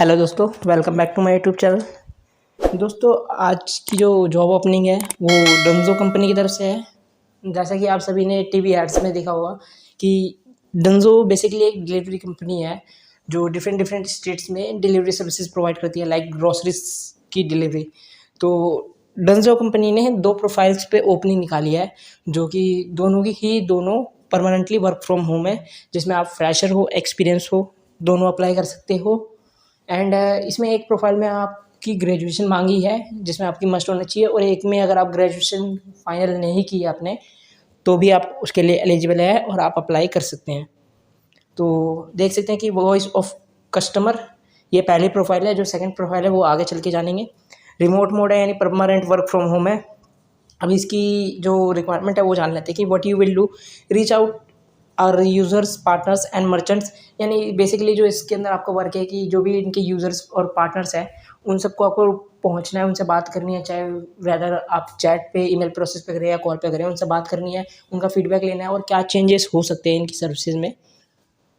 Hello दोस्तों, welcome back to my YouTube channel. दोस्तों, आज की जो जॉब ओपनिंग है वो डंजो कंपनी की तरफ से है। जैसा कि आप सभी ने टीवी एड्स में देखा होगा कि डंजो बेसिकली एक डिलीवरी कंपनी है जो डिफरेंट डिफरेंट स्टेट्स में डिलीवरी सर्विसेज प्रोवाइड करती है, लाइक ग्रोसरीज की डिलीवरी। तो डंजो कंपनी ने दो प्रोफाइल्स पे ओपनिंग निकाली है, जो कि दोनों परमानेंटली वर्क फ्रॉम होम है, जिसमें आप फ्रेशर हो, एक्सपीरियंस हो, दोनों अप्लाई कर सकते हो। एंड इसमें एक प्रोफाइल में आपकी ग्रेजुएशन मांगी है, जिसमें आपकी मस्ट होना चाहिए, और एक में अगर आप ग्रेजुएशन फाइनल नहीं की आपने तो भी आप उसके लिए एलिजिबल है और आप अप्लाई कर सकते हैं। तो देख सकते हैं कि वॉइस ऑफ कस्टमर ये पहली प्रोफाइल है। जो सेकंड प्रोफाइल है वो आगे चल के जानेंगे। रिमोट मोड है, यानी परमानेंट वर्क फ्रॉम होम है। अब इसकी जो रिक्वायरमेंट है वो जान लेते हैं कि what you will do. Reach out our users, partners and merchants, यानी बेसिकली जो इसके अंदर आपका वर्क है कि जो भी इनके यूज़र्स और पार्टनर्स हैं उन सबको आपको पहुंचना है, उनसे बात करनी है, चाहे वेदर आप चैट पे, ईमेल प्रोसेस पे करें या कॉल पे करें, उनसे बात करनी है, उनका फीडबैक लेना है और क्या चेंजेस हो सकते हैं इनकी सर्विसेज में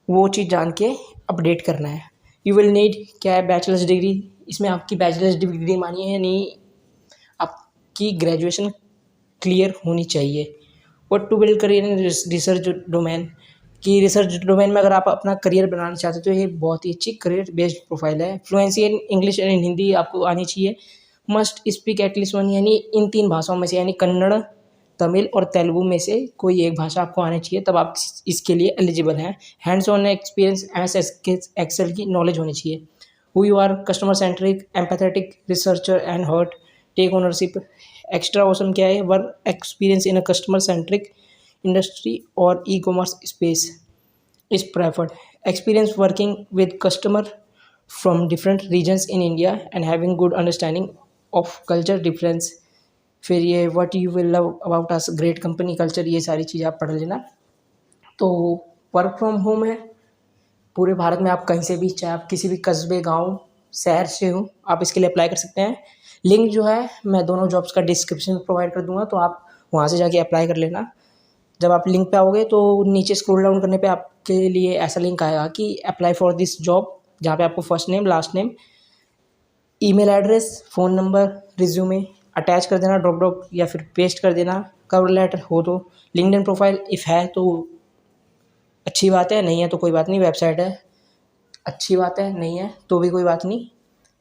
वो चीज़ जान के अपडेट करना है। यू विल नीड क्या है, बैचलर्स डिग्री। इसमें आपकी बैचलर्स डिग्री मानी है, यानी आपकी ग्रेजुएशन क्लियर होनी चाहिए। What to build career in research domain, कि रिसर्च डोमेन में अगर आप अपना करियर बनाना चाहते हो तो ये बहुत ही अच्छी करियर बेस्ड प्रोफाइल है। Fluency in English and in Hindi आपको आनी चाहिए। मस्ट स्पीक एटलीस्ट वन, यानी इन तीन भाषाओं में से, यानी कन्नड़, तमिल और तेलुगु में से कोई एक भाषा आपको आनी चाहिए, तब आप इसके लिए एलिजिबल हैं। हैंड्स ऑन एक्सपीरियंस, एक्सेल की नॉलेज होनी चाहिए। Who you are, customer centric, empathetic, researcher and hurt, take ownership. Extra awesome क्या है, work experience in a customer centric industry और e commerce space is preferred. Experience working with customer from different regions in India and having good understanding of culture difference। फिर ये what you will love about us, great company culture, ये सारी चीज़ आप पढ़ लेना। तो work from home है पूरे भारत में, आप कहीं से भी, चाहे आप किसी भी कस्बे, गांव, शहर से हो, आप इसके लिए अप्लाई कर सकते हैं। लिंक जो है मैं दोनों जॉब्स का डिस्क्रिप्शन में प्रोवाइड कर दूंगा, तो आप वहाँ से जाके अप्लाई कर लेना। जब आप लिंक पे आओगे तो नीचे स्क्रॉल डाउन करने पे आपके लिए ऐसा लिंक आएगा कि अप्लाई फॉर दिस जॉब, जहाँ पे आपको first name, last name, email address, phone number, resume attach कर देना, ड्रॉप या फिर पेस्ट कर देना। कवर लेटर हो तो, लिंक्डइन प्रोफाइल इफ़ है तो अच्छी बात है, नहीं है तो कोई बात नहीं। वेबसाइट है, अच्छी बात है, नहीं है तो भी कोई बात नहीं।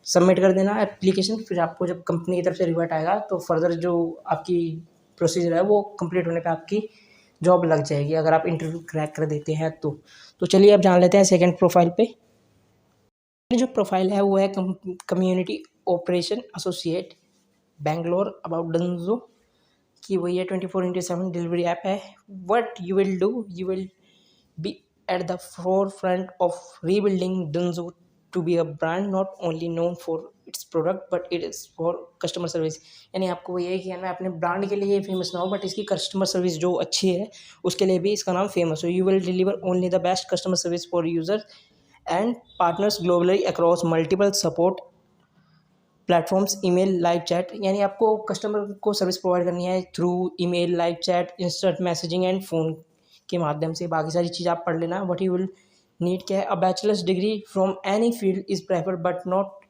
सबमिट कर देना एप्लीकेशन। फिर आपको जब कंपनी की तरफ से रिवर्ट आएगा तो फर्दर जो आपकी प्रोसीजर है वो कंप्लीट होने पे आपकी जॉब लग जाएगी, अगर आप इंटरव्यू क्रैक कर देते हैं तो चलिए अब जान लेते हैं सेकंड प्रोफाइल पे। जो प्रोफाइल है वो है community operation associate Bangalore, about Dunzo, कि वही है 24/7 डिलीवरी ऐप है। What you will do, you will be at the forefront of rebuilding Dunzo to be a brand not only known for its product but it is for customer service। यानी आपको ये कि मैं अपने brand के लिए famous ना हो, बट इसकी कस्टमर सर्विस जो अच्छी है उसके लिए भी इसका नाम फेमस हो। You will deliver only the best customer service for user and partners globally across multiple support platforms, email, live chat. यानी आपको कस्टमर को सर्विस प्रोवाइड करनी है through email, live chat, instant messaging and phone के माध्यम से। बाकी सारी चीज़ आप पढ़ लेना। व्हाट यू विल नीड क्या है, a bachelor's degree from any field is preferred but not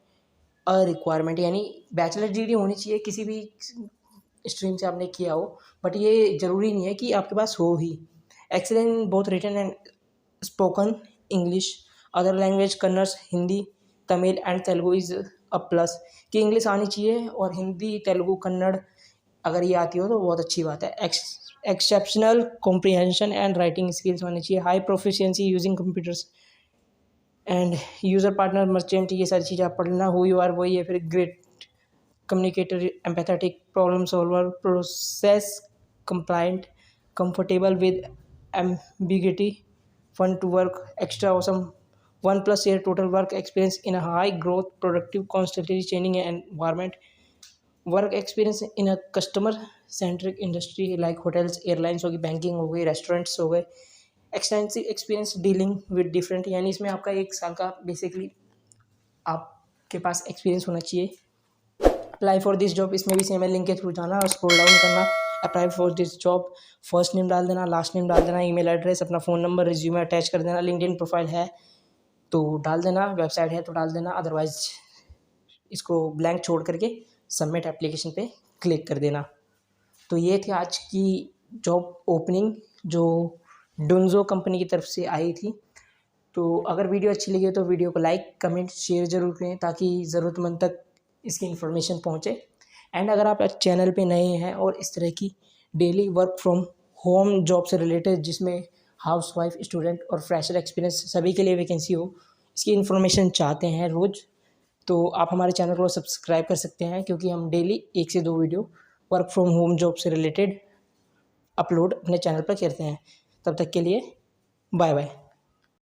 a requirement, यानी बैचलर डिग्री होनी चाहिए किसी भी स्ट्रीम से आपने किया हो, बट ये ज़रूरी नहीं है कि आपके पास हो ही। Excellent both written and spoken English, other language Kannada, Hindi, Tamil and Telugu is a plus, कि इंग्लिश आनी चाहिए और हिंदी, तेलुगु, कन्नड़ अगर ये आती हो तो बहुत अच्छी बात है। Exceptional comprehension and writing skills होनी चाहिए। High proficiency using computers end user partner merchant, ये सारी चीज़ें आप पढ़ना। हु यू आर वही है, फिर great communicator, empathetic, problem solver, process compliant, comfortable with ambiguity, fun to work, extra awesome, 1+ year total work experience in a high growth, productive, constantly changing environment, work experience in a customer centric industry like hotels, airlines होगी, banking हो गई, restaurants हो गए, extensive experience dealing with different, यानी इसमें आपका 1 साल का बेसिकली आपके पास एक्सपीरियंस होना चाहिए। अप्लाई फॉर दिस जॉब, इसमें भी सेम है, लिंक के थ्रू जाना और स्क्रॉल डाउन करना। Apply for this job, first name डाल देना, लास्ट नेम डाल देना, ईमेल एड्रेस, अपना फ़ोन नंबर, रिज्यूमे अटैच कर देना। लिंक्डइन प्रोफाइल है तो डाल देना, वेबसाइट है तो डाल देना, अदरवाइज़ इसको ब्लैंक छोड़ करके सबमिट एप्लीकेशन पे क्लिक कर देना। तो ये थी आज की जॉब ओपनिंग जो डुंजो कंपनी की तरफ से आई थी। तो अगर वीडियो अच्छी लगी हो तो वीडियो को लाइक, कमेंट, शेयर ज़रूर करें ताकि ज़रूरतमंद तक इसकी इन्फॉर्मेशन पहुंचे। एंड अगर आप चैनल पे नए हैं और इस तरह की daily work from home job से रिलेटेड जिसमें हाउसवाइफ, स्टूडेंट और फ्रेशर एक्सपीरियंस सभी के लिए वैकेंसी हो, इसकी इन्फॉर्मेशन चाहते हैं रोज़, तो आप हमारे चैनल को सब्सक्राइब कर सकते हैं क्योंकि हम डेली 1 से 2 video work from home job से रिलेटेड अपलोड अपने चैनल पर करते हैं। तब तक के लिए बाय बाय।